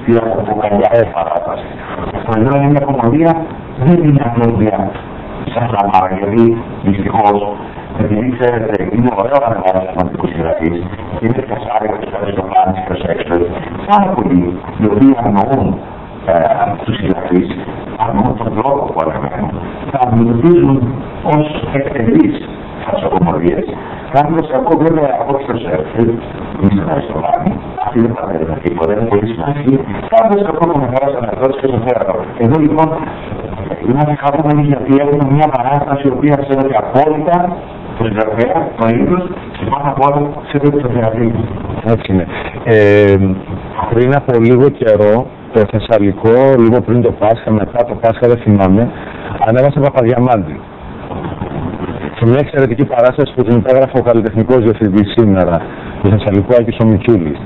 πήρα από καλιά παράταση. Εδώ είναι μια κομμωδία, δεν είναι κομμωδία σαν φλαμάρα, γιατί δυστυχώς, επειδή ξέρετε, είναι ωραίο να βγάλει σημαντικούς συγγραφείς και είναι κασάρι και Καριστοφάνης και ο Σέξπιρ, πάρα πολλοί οι οποίοι αγνοούν τους συγγραφείς, αγνοούν τον τρόπο που αναμένουν, θα αντιμετωπίζουν ως εκτελείς φασοκομωδίες, κάνοντας κακό βέβαια από το Σέξπιρ, μη στον Αριστοφάνη, αυτή δεν πατέρα τίποτα, είναι πολύ σημαντική, κάνοντας κακό που με χαράσαν εδώ και στο θέατρο. Εδώ λοιπόν είμαστε χαρούμενοι γιατί έχουμε μια παράσταση η οποία ξέρετε απόλυτα το συγγραφέα, το ίδιος και πάνω απ' όλα ξέρετε το θεατρί. Έτσι είναι. Πριν από λίγο καιρό, το Θεσσαλικό, λίγο πριν το Πάσχα, μετά το Πάσχα δεν θυμάμαι, ανέβασε Παπαδιαμάντη. Σε μια εξαιρετική παράσταση που την υπέγραφε ο καλλιτεχνικός διευθυντής σήμερα, του Θεσσαλικού Άκης ο Μιτσούλης.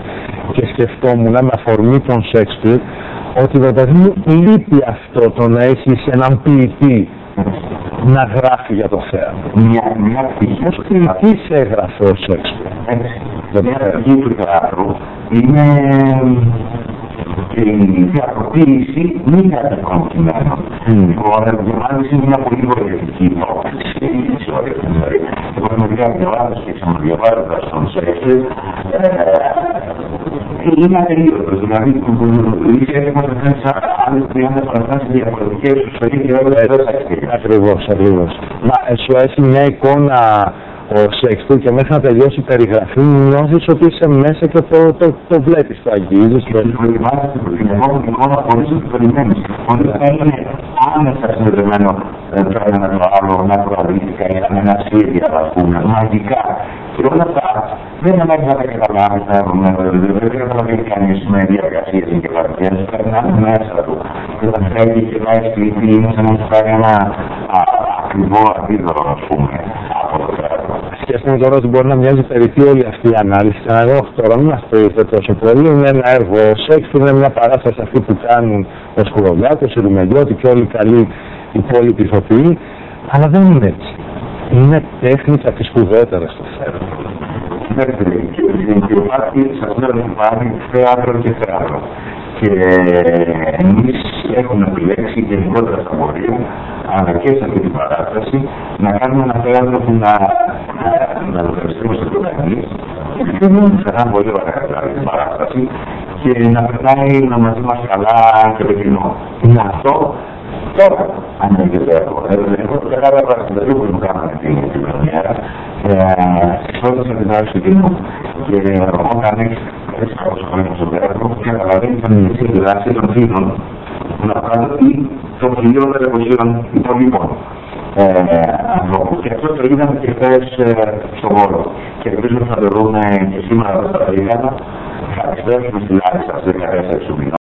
Και σκεφτόμουν με αφορμή τον Σέξπιρ ότι βέβαια λείπει αυτό το να έχεις έναν ποιητή να γράφει για το θέατρο. Μια πτυχή ως ποιητής έγραφε ο Σέξπιρ. Μια πτυχή του θεάτρου είναι η διαπροποίηση μη θεατρικών κειμένων. Ο Διαμάντης είναι μια πολύ προαιρετική πρόκληση. Εγώ είμαι διαβάζοντας και ξαναδιαβάζοντας τον Σέξπιρ, είναι ατελείωτος. Δηλαδή, είχε έτοιμος να κάνει άλλες 30 παραστάσεις διαφορετικές ιστορίες και όλα δεν θα εξηγήσει. Ακριβώς. Μα σου έχει μια εικόνα ο Σέξπιρ και μέχρι να τελειώσει η περιγραφή νιώθεις ότι είσαι μέσα και το βλέπεις, το αγγίζεις. Και το προετοιμάζεις την επόμενη εικόνα χωρίς να το περιμένεις. Χωρίς να είναι άμεσα συνδεδεμένο το ένα με το άλλο, να προαδρύθηκα ή με ένα σχέδιο, ας πούμε, μαγικά. Και όλα αυτά δεν είναι ανάγκη να τα καταλάβεις, δεν καταλαβαίνει κανείς με διαργασίες εγκεφαλικές, περνάνε μέσα του. Και όταν φεύγει και πάει σπίτι, είναι σαν να σου κάνει ένα ακριβό αντίδωρο, ας πούμε, από το θέατρο. Σκέφτομαι τώρα ότι μπορεί να μοιάζει περιττή όλη αυτή η ανάλυση και να λέω τώρα μην μας πείτε τόσο πολύ. Είναι ένα έργο. Ο Σέξπιρ είναι μια παράσταση αυτή που κάνουν ο Σκουρογιάκος, ο Ρουμελιώτη και όλοι οι καλοί υπόλοιποι ηθοποιοί. Αλλά δεν είναι έτσι. Είναι τέχνη από τις σπουδαιότερες στο θέατρο. Και υπάρχει, σας λέω, υπάρχει θέατρο και θέατρο. Και εμείς έχουμε επιλέξει γενικότερα στα πορεία, αλλά και σε αυτή την παράσταση, να κάνουμε ένα θέατρο που να το ευχαριστούμε στο κανείς, και θα κάνει πολύ ωραία την παράσταση και να περνάει να μαζί μας καλά και το κοινό. Είναι αυτό τώρα, αν έχετε έργο. Εγώ το κατάλαβα στην τελείο που μου κάναμε την πρεμιέρα, στις πρώτες αντιδράσεις του κοινού και όταν έχεις έτσι κάπως χρόνο στο έργο, καταλαβαίνεις αν είναι η αντιδράση των φίλων να κάνουν ή των χιλιών εργοσίων υπολείπων. Και αυτό το είδαμε και χθες στον Βόλο. Και ελπίζω θα το δούμε και σήμερα στα Παρίγανα. Θα επιστρέψουμε στη Λάρισα στις 14 του μήνα.